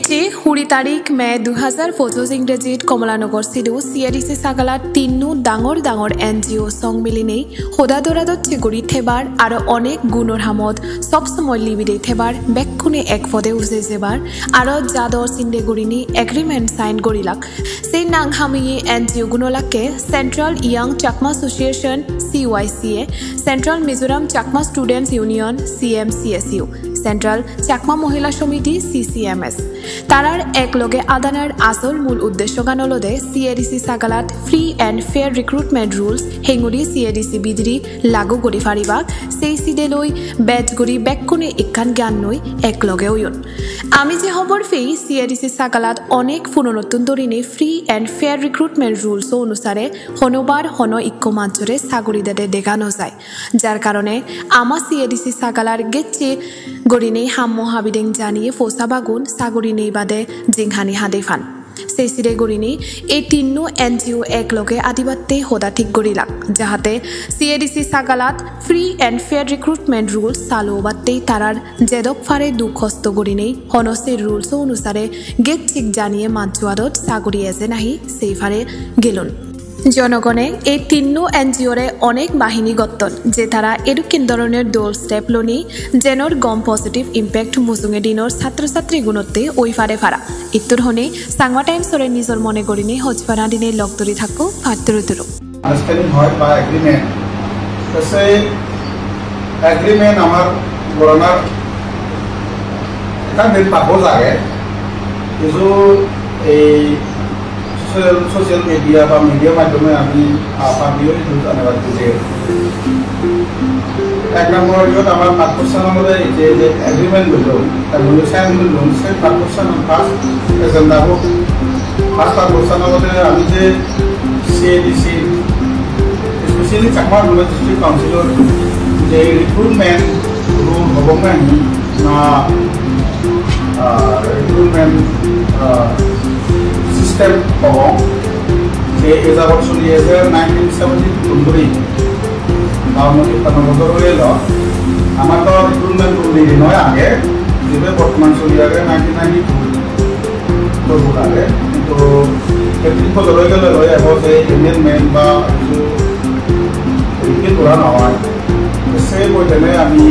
কেচি 20 তাৰিখ মে 2025 ইংৰাজীত কমলানগৰ চিডু CRDC সাগালাত তিন্নু ডাঙৰ ডাঙৰ NGO সং মিলিনেই হোদা দৰাদত চিগুৰি থেবাৰ আৰু অনেক গুণৰ হামত সব সময় লিবিদে থেবাৰ বেক্ষুনে এক পদে উজে যেবাৰ আৰু জাদৰ চিন্দে গুৰিনি এগ্ৰিমেন্ট সাইন কৰিলাক সেই নাং হামি NGO গুণলাকে central young Chakma association CYCA central Mizoram Chakma students union CMCSU central Chakma Mahila Samiti CCMS তারার একলগে আদানার আসল মূল উদ্দেশ্য গানলদে CRDC সাগালাত free and fair recruitment rules হেঙ্গুরি CRDC বিদ্রি লাগু করি ফারিবাক সেই সিডে লই ব্যাচ গরি বেক্ষণে একান জ্ঞান নই একলগে ওয়ন আমি যে খবর ফেই CRDC সাগালাত অনেক পুনরতুন দরিনে free and fair recruitment rules অনুসারে হনবার হন ইক্কো মাঞ্চরে সাগরি দেদে দেখানো যায় যার কারণে আমা CRDC সাগালার গেচ্ছে গরিনে হাম্মো হাবিদেং জানিয়ে ফোসা বাগুন সাগরি নেই বাদে জিংহানি হাদে ফান সেই সিরে গরিনি এই তিন্নু NGO একলগে আদিবাত্তে হোদা ঠিক গরিলাক যাহাতে CRDC সাগালাত free and fair recruitment rules চালু বাত্তেই তারার জেদক ফারে দুখস্ত গরিনেই হনসের রুলস অনুসারে গেট ঠিক জানিয়ে মাঞ্চুয়াদত সাগরি এজে নাহি সেই ফারে গেলুন জনগণে এই তিন্নু NGOরে অনেক বাহিনী গত্তন যে তারা এরকম ধরনের দোল স্টেপ লনি জেনর গম পজিটিভ ইম্প্যাক্ট মুসুঙে দিনর ছাত্রছাত্রী গুণতে ওই ফারে ফারা ইত্তর হনে সাংমা টাইমসরে নিজর মনে করিনি হজপানা দিনে লগদরি থাকো ফাত্তরুতুরু আন্ডারস্ট্যান্ডিং হয় বা এগ্রিমেন্ট তো সেই এগ্রিমেন্ট আমার বরনার এটা দিন পাবো লাগে কিছু এই সোশ্যাল মিডিয়া বা মিডিয়ার মাধ্যমে আমি পাবিও জানাবার যে এক নম্বর ইয়ত আমার 5% মধ্যে যে এগ্রিমেন্ট হলো তার মধ্যে সাইন হলো সেই 5% ফার্স্ট এজেন্ডা হোক ফার্স্ট 5% মধ্যে আমি যে CRDC specially Chakma rural district councillor যে রিক্রুটমেন্ট রুল হব না রিক্রুটমেন্ট সিস্টেম হব যে এজাবত চলি আছে 1973 বছর হয়ে এলো আমার তো রিক্রুটমেন্ট রুল নয় আগে যেভাবে বর্তমান চলি আগে 1992 করবো আগে কিন্তু 30 বছর হয়ে গেলে হয়ে যাব যে এমেন্ডমেন্ট বা কিছু রিপিট করা নহয় সেই বইটানে আমি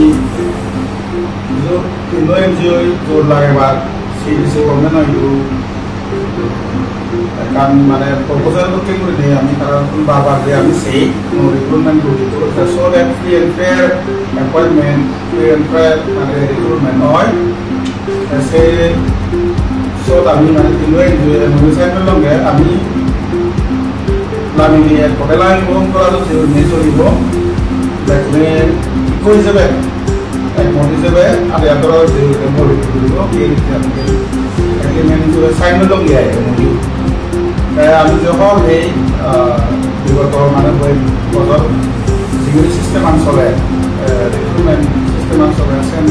তিনো NGO জোর লাগে বা CRDC গভর্নমেন্ট হইলো কারণ মানে প্রপোজাল করতে করে নেই আমি কারণ বারবার যে আমি সেই রিক্রুটমেন্ট করি তো so that free and fair appointment free and fair মানে রিক্রুটমেন্ট হয় সে সো আমি মানে তিনো নমিনেশন লগে আমি লামি এক হোটেল এবং করা যে নেচরিব দেখলে কি হিসেবে এক মত হিসেবে আর এতর যে মেম্বার দিব কি এগ্রিমেন্ট সাইন লগে আমি যখন এই বিগত মানে বছর যিগুলি সিস্টেম চলে রিক্রুটমেন্ট সিস্টেম চলে আছেন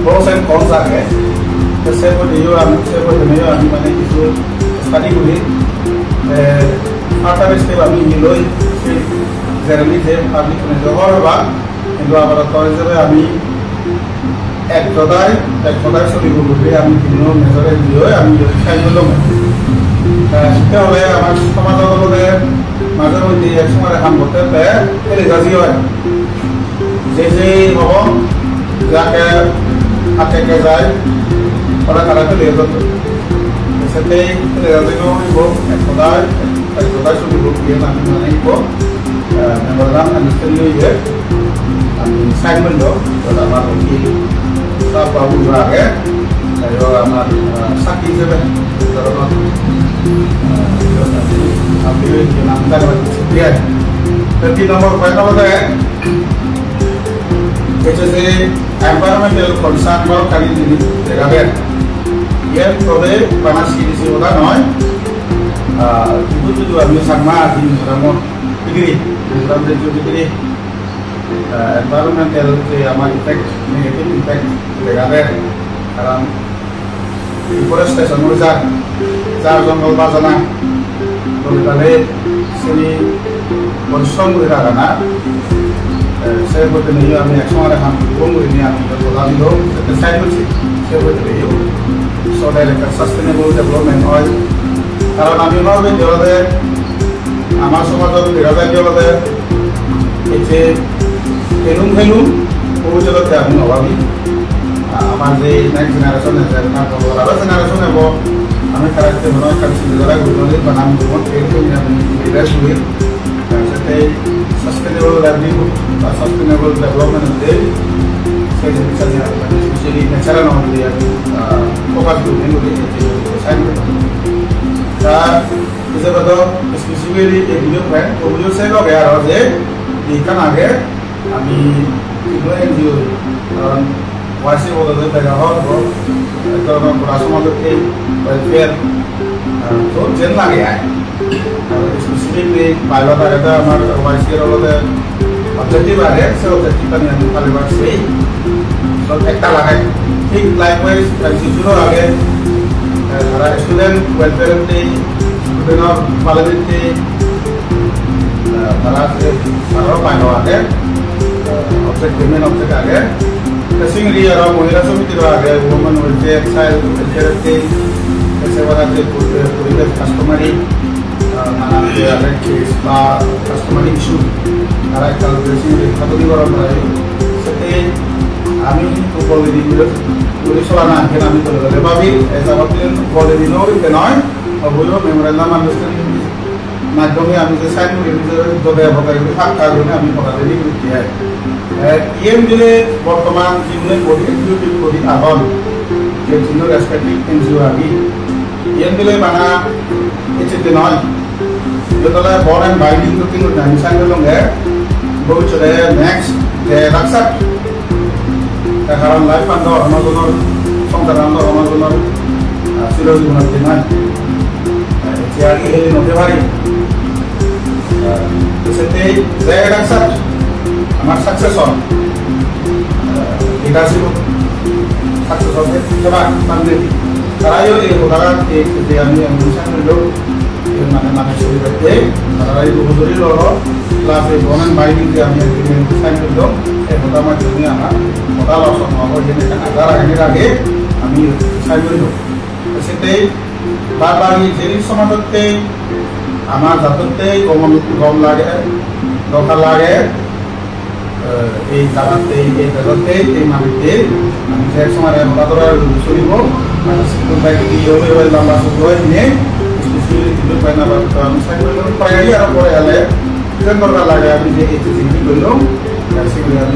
প্রস এন্ড কনস আগে সেগুলিও আমি মানে কিছু স্টাডি করি ফার্স্ট স্টেপ আমি লৈ জেনারেলি যে পাবলিক জহর হবা কিন্তু আবার হিসেবে আমি এক সদায় চলিব বলে আমি বিভিন্ন মেজরে দিয়ে আমি খাই লম তেতিয়াহ'লে আমাৰ সমাজৰ লগতে মাজে মধ্যে এক সময় এখন ঘটে এলেগাজি হয় যে হ'ব যাকে হাতেকে যায় ওরা তারাকে লেগত সেটাই এলেগাজিও হইব এক সদায় চলিব দিয়ে আমি মানিব মেমোরান্ডাম আন্ডারস্ট্যান্ডিং হয়ে আমি সাইন করল আমার বাবু আগে আমার সাক্ষী হিসেবে তিন নম্বর কয় নম্বরে যে এনভায়রনমেন্টাল কনসার্ন বা খালি জিনিস দেখাবেন ইয়ার তবে আমার CRDC কথা নয় কিন্তু যদি আমি সাংমা আদি মিজোরামত ডিগ্রি মিজোরাম রাজ্য ডিগ্রি এনভায়রনমেন্টাল যে আমার ইফেক্ট নেগেটিভ ইফেক্ট দেখাবেন কারণ ডিফরেস্টেশন যার জঙ্গল বাজানা তাহলে সেই পরিশ্রম করে থাকা না saya buat ini kami ekspor ham bumbu ini kami berkoordinasi dong saya itu saya buat ini so dari sustainable development oil karena kami mau jual deh আমার সমাজত বিরাজনীয়ভাবে এতে হেলুম ভবিষ্যতে আমি নভাবি আমার যে নেক্সট জেনারেশন আছে আরো জেনারেশন হব আমি তারা মনে কাছে যারা গুণলি বানাম জীবন আমি লিডার হই সাথে সাস্টেনেবল লাইভলিহুড বা সাস্টেনেবল ডেভেলপমেন্ট হতে সেই যে বিচার স্পেশালি ন্যাচারাল নদী আমি ফোকাস করি এগুলি সাইন করতে তা bisa betul spesifikasi di video kan, kemudian saya loh ya harus di kan aja, kami itu NGO, masih waktu itu pada hari itu kalau berasal masuk ke welfare, so jen lagi ya, spesifik di pilot ada amar masih kalau ada objektif ada, saya objektif kan yang paling masih, so ekta lagi, ঠিক likewise dari situ lagi, para student welfare di Parliament Malaysia Sarawak Panawake object main object आगे testing रिया राम महिला समिति आगे women welfare child welfare के ऐसे वाला के पूरे customary नाना के अलग case बा customary issue नारा calculation देखा तो नहीं बड़ा बड़ा है सत्य आमी तो बोले दी पूरे सोलाना के नाम तो लगे बाबी ऐसा बात नहीं बोले दी नो के नॉय অবৈধ মেমোরেন্ডাম আন্ডারস্ট্যান্ডিং মাধ্যমে আমি যে সাইন করি যদি অবকারী ফাঁকা করে আমি পড়াতে দিই ইএম দিলে বর্তমান জীবনে করি এক্সিকিউটিভ করি আগল যে চিহ্ন রেসপেক্টিভ এনজিও আগে ইএম দিলে বানা এচিতে নয় যেতলে বড় এন্ড বাইন্ডিং করতে করতে আমি সাইন করলাম ভবিষ্যতে নেক্সট যে রাখসার কারণ লাইফ ফান্ড অনজনের সংসার অনজনের চিরজীবনের দিন Jadi ini nanti hari, seperti saya rasa, amar successor, leadership successor itu coba panggil. Karena ini udara di yang misalnya dulu, yang mana sulit betul. Karena itu betul loh, kelas ekonomi binding yang misalnya dulu, utama dunia apa, modal langsung mau jadi kan agara ini lagi, kami misalnya dulu, seperti বারবার এই সমাজতে আমার জাততে গম লাগে দরকার লাগে এই জানাতে এই জায়গাতে এই মাটিতে আমি যে সময় মতাদরা শুনিব কোনটাকে কি হবে লম্বা শুরু হয়ে নিয়ে স্পেশালি দিল পাইনা বা আমি সাইড করলাম প্রায়ই আর পরে গেলে কেন দরকার লাগে আমি যে এই জিনিস করলাম সেগুলো আমি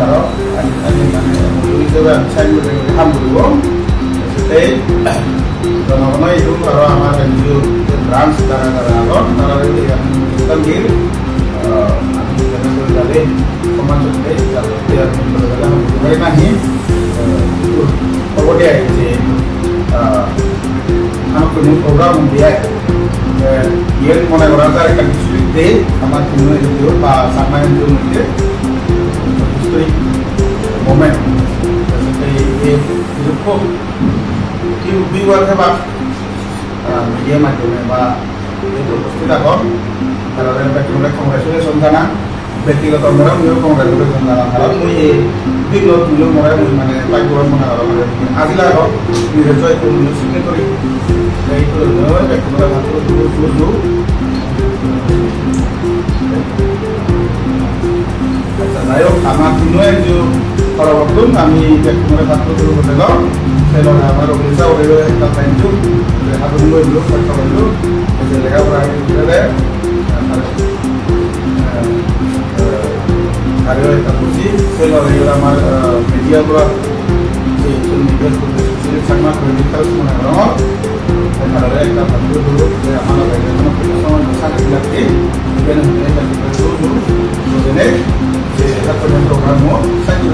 আরো আমি মানে হিসেবে আমি সাইড করে কাম করব এই জনগণই itu kalau আমার NGO branch তারা itu yang terakhir আমি যেন করে যাবে সমাজ হতে যাবে আর করে গেলাম হয় নাহি ওটা যে আমার কোনো প্রোগ্রাম দিয়ে ইয়ের মনে করা যায় একটা কিছুতে আমার কোনো NGO বা সামান্য মধ্যে হিস্টোরিক মোমেন্ট এই দুঃখ বিবাদ হেবা media মাধ্যমে বা এই উপস্থিত আগত তারা ব্যক্তিগত কংগ্রেচুলেশন জানা ব্যক্তিগত মরা মূল্য কংগ্রেচুলেশন জানা কারণ মই এই বিগত মূল্য মরা মই মানে পাইবর মনে করা আজিলা আগত নিজে জয় মূল্য সিগনেটরি এইটো ব্যক্তিগত ভাষা বুঝলো আচ্ছা যাই হোক আমার তিনো NGO পরবর্তী আমি ব্যক্তিগত ভাষা শুরু করতে গেলাম Saya nama Roblesa udah kita lanjut, satu dulu dulu, satu dulu, jadi mereka berani juga deh. Hari ini kita kursi, saya lagi nama media buat, social media seperti sama kredital semua orang. Dan hari ini kita lanjut dulu, saya mana lagi mana kita sama besar lagi, kemudian kita lanjut dulu, jadi saya satu program mau, saya